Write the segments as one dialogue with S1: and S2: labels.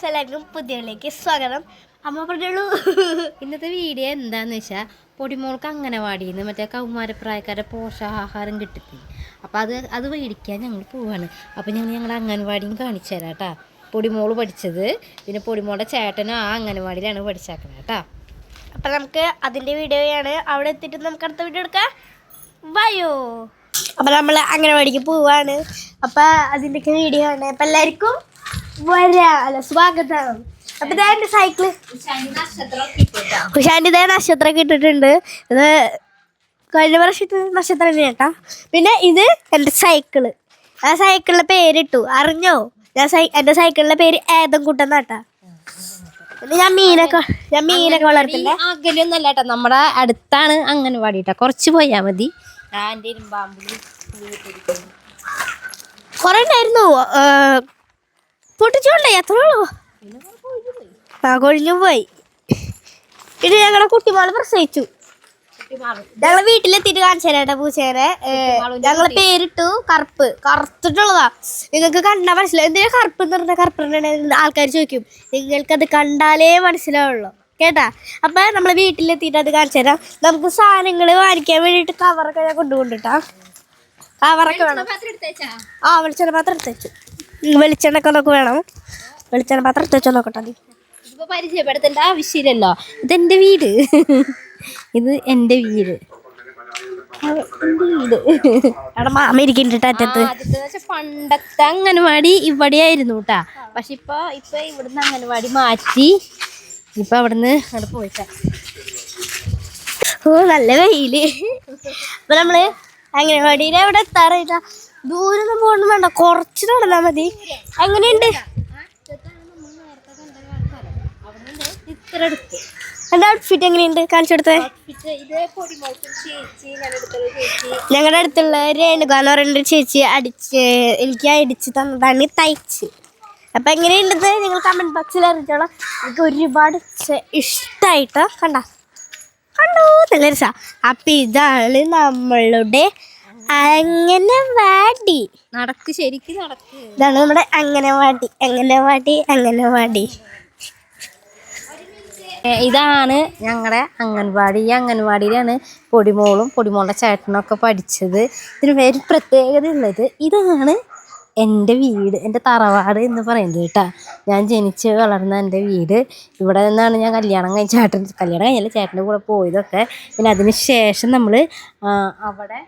S1: Guys, എല്ലാവർക്കും പുതിയതിലേക്ക് സ്വാഗതം. അമ്മ പറഞ്ഞോളൂ.
S2: ഇന്നത്തെ വീഡിയോ എന്താണെന്ന് വെച്ചാൽ പൊടിമോൾക്ക് അംഗനവാടിയിൽ നിന്ന് മറ്റേ കൗമാരപ്രായക്കാരുടെ പോഷകാഹാരം കിട്ടില്ല. അപ്പോൾ അത് മേടിക്കാൻ ഞങ്ങൾ പോവാണ്. അപ്പോൾ ഞങ്ങൾ അംഗനവാടിയും കാണിച്ചു തരാം കേട്ടോ. പൊടിമോള് പഠിച്ചത്, പിന്നെ പൊടിമോളുടെ ചേട്ടനും ആ അംഗനവാടിയിലാണ് പഠിച്ചേക്കുന്നത് കേട്ടോ.
S1: അപ്പം നമുക്ക് അതിൻ്റെ വീഡിയോയാണ്. അവിടെ എത്തിയിട്ട് നമുക്ക് അടുത്ത വീഡിയോ എടുക്കാം. വയോ. അപ്പം നമ്മൾ അംഗനവാടിക്ക് പോവാണ്. അപ്പം അതിൻ്റെയൊക്കെ വീഡിയോ ആണ്. അപ്പം എല്ലാവർക്കും സ്വാഗതം. അപ്പൊ ഇതാ എന്റെ സൈക്കിള്. ഉഷാന്റെ ഇതേ നക്ഷത്രം ഇട്ടിട്ടുണ്ട്. ഇത് കഴിഞ്ഞ വർഷത്തെ നക്ഷത്രം കേട്ടാ. പിന്നെ ഇത് എന്റെ സൈക്കിള്. ആ സൈക്കിളിന്റെ പേരിട്ടു, അറിഞ്ഞോ? എന്റെ സൈക്കിളിന്റെ പേര് ഏതംകുട്ടെന്നാട്ടാ. പിന്നെ ഞാൻ മീനൊക്കെ വളർത്തില്ലേ.
S2: അകലൊന്നല്ല കേട്ടോ, നമ്മുടെ അടുത്താണ് അംഗനവാടി കേട്ടോ. കുറച്ച് പോയാൽ മതി.
S1: കൊറേ ഉണ്ടായിരുന്നു. പൊട്ടിച്ചോണ്ടേ എത്രയുള്ളൂ. കൊഴിഞ്ഞു പോയി. പിന്നെ ഞങ്ങളുടെ കുട്ടിമാള് പ്രസവിച്ചു. ഞങ്ങള് വീട്ടിലെത്തിയിട്ട് കാണിച്ചു തരാട്ടെ പൂച്ചേനെ. ഞങ്ങള് പേരിട്ടു കറുപ്പ്. കറുത്തിട്ടുള്ളതാ. നിങ്ങൾക്ക് കണ്ടാൽ മനസ്സിലാവും. എന്തിനാ കറുപ്പ് എന്ന് പറഞ്ഞാൽ കറുപ്പ് ആൾക്കാർ ചോദിക്കും. നിങ്ങൾക്കത് കണ്ടാലേ മനസ്സിലാവുള്ളൂ കേട്ടാ. അപ്പൊ നമ്മള് വീട്ടിലെത്തിയിട്ട് അത് കാണിച്ചു തരാം. നമുക്ക് സാധനങ്ങൾ വാങ്ങിക്കാൻ വേണ്ടിയിട്ട് കവറൊക്കെ ഞാൻ കൊണ്ടുകൊണ്ടിട്ടാ. കവറൊക്കെ വേണം. വെളിച്ചെണ്ണ പാത്രം എടുത്തു. വെളിച്ചെണ്ണൊക്കെ നമുക്ക് വേണം. വെളിച്ചെണ്ണ പാത്രം എടുത്ത് വെച്ചോ നോക്കട്ടെ.
S2: ഇതിപ്പോൾ പരിചയപ്പെടുത്തേണ്ട ആവശ്യമില്ലല്ലോ. ഇതെൻ്റെ വീട്. ഇത് എൻ്റെ വീട്.
S1: അവിടെ മാമ ഇരിക്കുന്നുണ്ട് അറ്റത്ത്.
S2: പണ്ടത്തെ അംഗനവാടി ഇവിടെയായിരുന്നു കേട്ടാ. പക്ഷെ ഇപ്പൊ ഇവിടുന്ന് അംഗനവാടി മാറ്റി. ഇപ്പൊ അവിടുന്ന് അവിടെ പോയിട്ടാ.
S1: ഓ നല്ല വെയില്. അപ്പൊ നമ്മള് അംഗനവാടിയുടെ അവിടെ എത്താറായിട്ടാ. ദൂരം പോകണം വേണ്ട, കുറച്ച് നടന്നാ മതി. എങ്ങനെയുണ്ട് എന്റെ ഔട്ട്ഫിറ്റ്? എങ്ങനെയുണ്ട് കാണിച്ചു കൊടുത്തേ. ഞങ്ങളുടെ അടുത്തുള്ള രേണുക എന്ന് പറയുന്ന ചേച്ചി എനിക്ക് അടിച്ച് തന്നതാണ് തയ്ച്ച്. അപ്പൊ എങ്ങനെയുണ്ടത് നിങ്ങൾ കമന്റ് ബോക്സിൽ അറിയിച്ചോളാം. എനിക്ക് ഒരുപാട് ഇഷ്ടമായിട്ടോ. കണ്ടോ നല്ല രസാ. അപ്പൊ ഇതാണ് നമ്മളുടെ അംഗനവാടി.
S2: ശരിക്കും നടക്ക്.
S1: ഇതാണ് നമ്മുടെ അംഗനവാടി.
S2: ഇതാണ് ഞങ്ങളുടെ അംഗൻവാടി. ഈ അംഗൻവാടിയിലാണ് പൊടിമോളുടെ ചേട്ടനൊക്കെ പഠിച്ചത്. ഇതിന് വേറെ പ്രത്യേകത ഉള്ളത്, ഇതാണ് എൻ്റെ വീട്, എൻ്റെ തറവാട് എന്ന് പറയുന്നത് കേട്ടോ. ഞാൻ ജനിച്ച് വളർന്ന എൻ്റെ വീട്. ഇവിടെ നിന്നാണ് ഞാൻ കല്യാണം കഴിഞ്ഞല്ല ചേട്ടൻ്റെ കൂടെ പോയതൊക്കെ. പിന്നെ അതിന് ശേഷം നമ്മൾ അവിടെ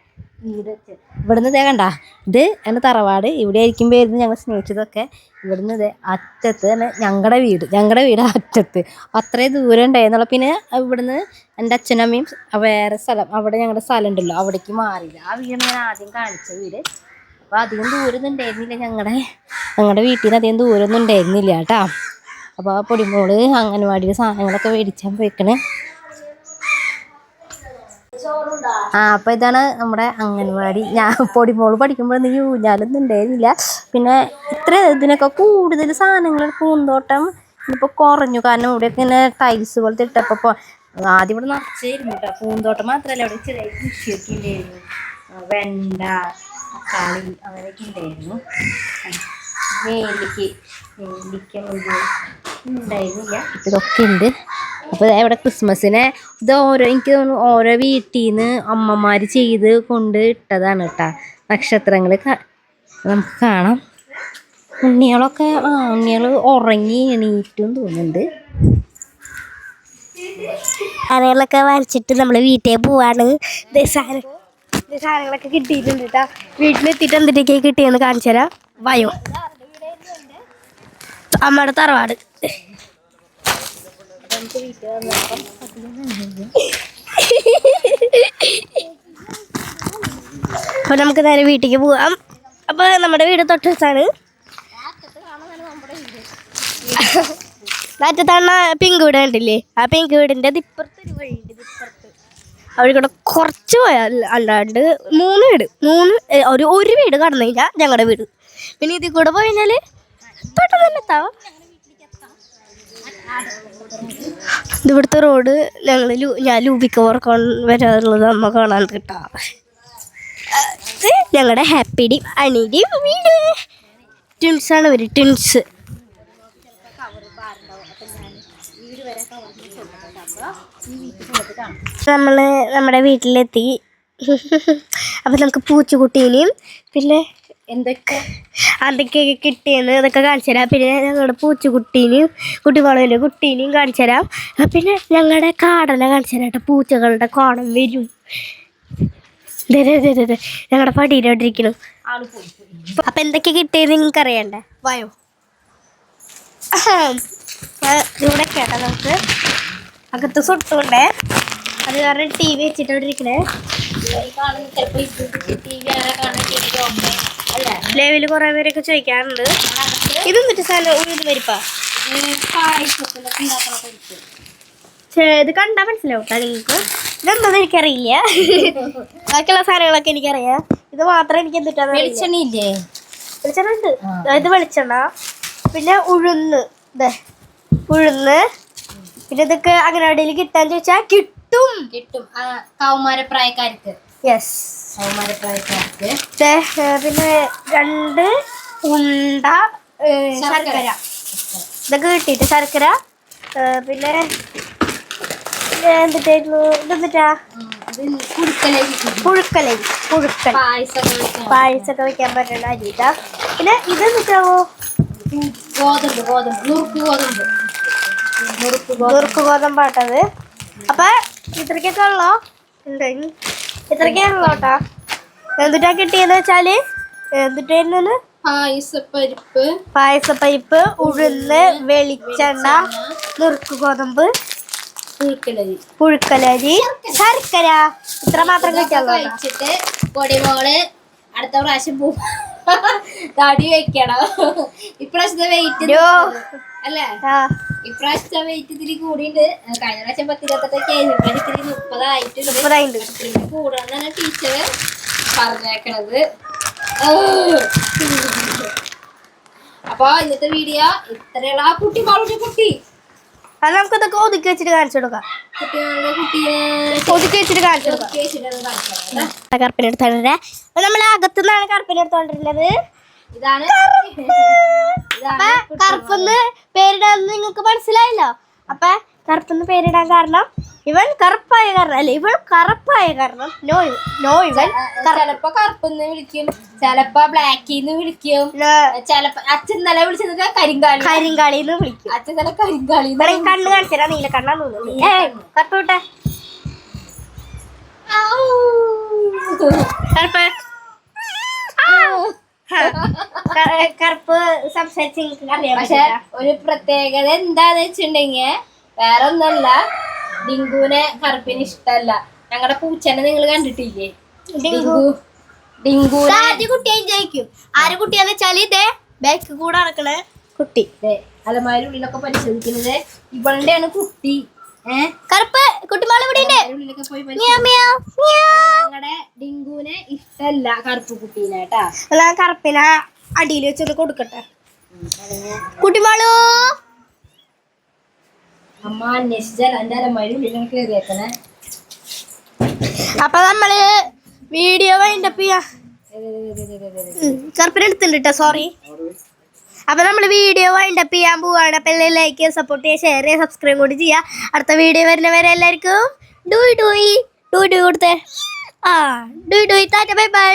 S2: വീട് വെച്ച് ഇവിടുന്ന് ഇതേ കണ്ട, ഇത് എൻ്റെ തറവാട്. ഇവിടെ ആയിരിക്കും പേരുന്ന് ഞങ്ങൾ സ്നേഹിച്ചതൊക്കെ. ഇവിടുന്ന് ഇതേ അറ്റത്ത് തന്നെ ഞങ്ങളുടെ വീട് അറ്റത്ത്. അത്രയും ദൂരം ഉണ്ടായിരുന്നുള്ളൂ. പിന്നെ ഇവിടുന്ന് എൻ്റെ അച്ഛനമ്മയും വേറെ സ്ഥലം, അവിടെ ഞങ്ങളുടെ സ്ഥലം ഉണ്ടല്ലോ, അവിടേക്ക് മാറിയില്ല. ആ വീടാണ് ഞാൻ ആദ്യം കാണിച്ച വീട്. അപ്പോൾ അധികം ദൂരമൊന്നും ഉണ്ടായിരുന്നില്ല. ഞങ്ങളുടെ വീട്ടിൽ നിന്ന് അധികം ദൂരമൊന്നും ഉണ്ടായിരുന്നില്ല കേട്ടോ. അപ്പോൾ ആ പൊടിമോള് അംഗനവാടിയിൽ സാധനങ്ങളൊക്കെ മേടിച്ചാൽ പോയിക്കണേ. അപ്പോൾ ഇതാണ് നമ്മുടെ അംഗൻവാടി. പൊടിമോള് പഠിക്കുമ്പോൾ ഊഞ്ഞാലൊന്നും ഉണ്ടായിരുന്നില്ല. പിന്നെ ഇതിനൊക്കെ കൂടുതൽ സാധനങ്ങൾ പൂന്തോട്ടം ഇപ്പോൾ കുറഞ്ഞു. കാരണം ഇവിടെയൊക്കെ ഇങ്ങനെ ടൈൽസ് പോലത്തെ ഇട്ടപ്പോൾ ആദ്യം ഇവിടെ നിറച്ചായിരുന്നു കേട്ടോ. പൂന്തോട്ടം മാത്രമല്ല, ഇവിടെ ചെറിയ കൃഷിയൊക്കെ ഉണ്ടായിരുന്നു. വെണ്ട, തക്കാളി അങ്ങനെയൊക്കെ ഉണ്ടായിരുന്നു. നെല്ലിക്ക ഉണ്ടായിരുന്നില്ല. ഇതൊക്കെ ഉണ്ട്. അപ്പോൾ ഇവിടെ ക്രിസ്മസിനെ എനിക്ക് തോന്നുന്നു ഓരോ വീട്ടിൽ നിന്ന് അമ്മമാർ ചെയ്ത് കൊണ്ട് ഇട്ടതാണ് കേട്ടോ. നക്ഷത്രങ്ങൾ നമുക്ക് കാണാം. ഉണ്ണികൾ ഉറങ്ങി എണീറ്റും തോന്നുന്നുണ്ട്.
S1: സാധനങ്ങളൊക്കെ വരച്ചിട്ട് നമ്മൾ വീട്ടിൽ പോവാണ്. സാധനങ്ങളൊക്കെ കിട്ടിയിട്ടുണ്ട് കേട്ടോ. വീട്ടിലെത്തിയിട്ട് എന്തിട്ടൊക്കെ കിട്ടിയെന്ന് കാണിച്ചു തരാം. വയോ. അമ്മയുടെ തറവാട്. അപ്പൊ നമുക്ക് നേരെ വീട്ടിലേക്ക് പോവാം. അപ്പൊ നമ്മുടെ വീട് തൊട്ടടുത്താണ്. അറ്റത്താണ് പിങ്ക് വീട് കണ്ടില്ലേ? ആ പിങ്ക് വീടിന്റെ ഇപ്പുറത്ത് ഒരു വഴിയുണ്ട്. അവിടെ കൂടെ കുറച്ച് പോയാൽ അല്ലാണ്ട് ഒരു വീട് കടന്നു കഴിഞ്ഞാൽ ഞങ്ങളുടെ വീട്. പിന്നെ ഇതിൽ കൂടെ പോയി കഴിഞ്ഞാല് പെട്ടെന്ന് തന്നെ എത്താം. ഇവിടുത്തെ റോഡ് ഞാൻ ലൂബിക്ക് വരാറുള്ളത് അമ്മ കാണാൻ കിട്ടാം. ഞങ്ങളുടെ ഹാപ്പിയുടെയും അണിയുടെയും വീട്. ട്വിൻസാണ് ഇവർ, ട്വിൻസ്. നമ്മള് നമ്മുടെ വീട്ടിലെത്തി. അപ്പൊ നമുക്ക് പൂച്ചക്കുട്ടീനെയും പിന്നെ അതൊക്കെ കിട്ടിയെന്ന് അതൊക്കെ കാണിച്ചു തരാം. പിന്നെ ഞങ്ങളുടെ പൂച്ചക്കുട്ടീനെയും കുട്ടിമാളൂൻ്റെ കുട്ടീനെയും കാണിച്ചു തരാം. പിന്നെ ഞങ്ങളുടെ കാടനെ കാണിച്ചു തരാം കേട്ടോ. പൂച്ചകളുടെ കാടൻ വരും. ഞങ്ങളുടെ പടീലോട്ടിരിക്കണു. അപ്പൊ എന്തൊക്കെ കിട്ടിയത് നിങ്ങൾക്ക് അറിയണ്ടേ? വായോ ഇവിടെ കേട്ടോ. നമുക്ക് അകത്ത് സുട്ടുണ്ടേ. അത് കാരണം TV വെച്ചിട്ടോണ്ടിരിക്കണേ. ലെവല് കുറെ പേരൊക്കെ ചോദിക്കാറുണ്ട് ഇതെന്നിട്ട് സ്ഥലം ഉഴുത് പരിപ്പാ. ഇത് കണ്ടാ മനസ്സിലാവും നിങ്ങൾക്ക്. ഇതെന്താന്ന് എനിക്കറിയില്ല. ബാക്കിയുള്ള സാധനങ്ങളൊക്കെ എനിക്കറിയാം. ഇത് മാത്രം എനിക്ക് എന്തിട്ടാ
S2: വെളിച്ചെണ്ണയില്ലേ?
S1: വെളിച്ചെണ്ണ ഉണ്ട്. ഇത് വെളിച്ചെണ്ണ. പിന്നെ ഉഴുന്ന്. ഉഴുന്ന്. പിന്നെ ഇതൊക്കെ അംഗനവാടിയിൽ കിട്ടാൻ ചോദിച്ചാൽ കിട്ടും.
S2: കൗമാരപ്രായക്കാർക്ക്.
S1: യെസ്,
S2: കൗമാരപ്രായക്കാർക്ക്.
S1: പിന്നെ 2 ഉണ്ട ശർക്കര. ഇതൊക്കെ കിട്ടിയിട്ട് ശർക്കര. പിന്നെ എന്തിട്ടായിരുന്നു? ഇതെന്തിട്ടാ? പുഴുക്കലരി. പായസമൊക്കെ വെക്കാൻ പറ്റുന്ന അരിട്ടാ. പിന്നെ ഇതെന്തിട്ടാവോ? നുറുക്ക് ഗോതമ്പാട്ടത്. അപ്പൊ ഇത്രക്കൊക്കെ ഉള്ളോ? ഇത്രക്കേ ഉള്ളോ കേട്ടാ. എന്തിട്ടാ കിട്ടിയെന്ന് വെച്ചാല് എന്തിട്ടായിരുന്നു? പായസപ്പരിപ്പ്, ഉഴുന്ന്, വെളിച്ചെണ്ണ, നുറുക്ക് ഗോതമ്പ്, പുഴുക്കലരി, ശർക്കര. ഇത്ര മാത്രം കിട്ടിയല്ലോ.
S2: പൊടിമോള് അടുത്ത പ്രാവശ്യം തടി വെക്കണം. ഇപ്രാവശ്യത്തെ വെയിറ്റ് അല്ലേ? ഇപ്രാവശ്യത്തെ വെയിറ്റ് ഇത്തിരി കൂടിയുണ്ട്. കഴിഞ്ഞ പ്രാവശ്യം 10-28 ഇത്തിരി 30 ആയിട്ടുണ്ട്. കൂടാന്നാണ് ടീച്ചർ പറഞ്ഞേക്കണത്. അപ്പൊ ഇന്നത്തെ വീഡിയോ ഇത്രയുള്ള കുട്ടിമാളുടെ കുട്ടി.
S1: അത് നമുക്ക് ഇതൊക്കെ ഒതുക്കി വെച്ചിട്ട് കാണിച്ചു കൊടുക്കാം. ഒതുക്കി വെച്ചിട്ട് കാണിച്ചു കൊടുക്കാം. കറുപ്പിനെടുത്തോണ്ടേ. നമ്മളെ അകത്തുനിന്നാണ് കറുപ്പിനെടുത്തോണ്ടിരുന്നത്.
S2: ഇതാണ്
S1: കറുപ്പെന്ന് പേരിടാന്ന് നിങ്ങൾക്ക് മനസ്സിലായല്ലോ. അപ്പൊ കറുപ്പെന്ന് പേരിടാൻ കാരണം ഇവൻ കറുപ്പായ കാരണം അല്ല, ഇവൾ കറുപ്പായ കാരണം. ഇവൻ
S2: ചിലപ്പോ കറുപ്പെന്ന് വിളിക്കും, ചിലപ്പോ ബ്ലാക്കിന്ന് വിളിക്കും, ചിലപ്പോ അച്ഛൻ നല്ല വിളിച്ചത്
S1: കരിങ്കാളിന്ന് വിളിക്കും.
S2: അച്ഛൻ നല്ല കരിങ്കാളി.
S1: കണ്ണ് കാണിച്ചാ നീല കണ്ണാന്ന് തോന്നുന്നു. കറുപ്പ് വിട്ടെ. കറുപ്പ് സംസാരിച്ച് അറിയാം.
S2: പക്ഷെ ഒരു പ്രത്യേകത എന്താന്ന് വെച്ചിട്ടുണ്ടെങ്കിൽ വേറെ ഒന്നല്ല, ഡിങ്കുവിനെ കറുപ്പിന് ഇഷ്ടല്ല. ഞങ്ങളുടെ പൂച്ചനെ നിങ്ങൾ കണ്ടിട്ടില്ലേ? ഡിങ്കു
S1: ആദ്യ കുട്ടിയും ജയിക്കും. ആര് കുട്ടിയാന്ന് വെച്ചാല് ഇതേ ബാക്ക് കൂടെ നടക്കണ കുട്ടി.
S2: അലമാരി ഉള്ളിലൊക്കെ പരിശോധിക്കുന്നത് ഇവളുടെയാണ് കുട്ടി.
S1: കറുപ്പ് കുട്ടിമാളെ
S2: ഉള്ളിലൊക്കെ പോയി ഞങ്ങളുടെ ഡിങ്കുവിനെ ഇഷ്ടല്ല കറുപ്പ് കുട്ടീനെ കേട്ടാ.
S1: കറുപ്പിനെ അടിയിൽ വെച്ചൊന്ന് കൊടുക്കട്ടെ. കുട്ടിമാളു
S2: അമ്മ അന്വേഷിച്ചാൽ എന്റെ അലമാരി ഉള്ളിലാണ് കയറിയേക്കണേ.
S1: അപ്പൊ നമ്മള് വീഡിയോ വൈൻഡപ്പ് ചെയ്യാ. കറുപ്പിനെ എടുത്തിട്ടുണ്ട് കേട്ടോ, സോറി. അപ്പൊ നമ്മള് വീഡിയോ വൈൻഡപ്പ് ചെയ്യാൻ പോവാണ്. അപ്പൊ എല്ലാവരും ലൈക്ക് ചെയ്യുക, സപ്പോർട്ട് ചെയ്യുക, ഷെയർ ചെയ്യുക, സബ്സ്ക്രൈബ് കൂടി ചെയ്യുക. അടുത്ത വീഡിയോ വരുന്നവരെ എല്ലാവർക്കും ഡൂയി കൊടുത്തേ. Dewey Tata bye bye.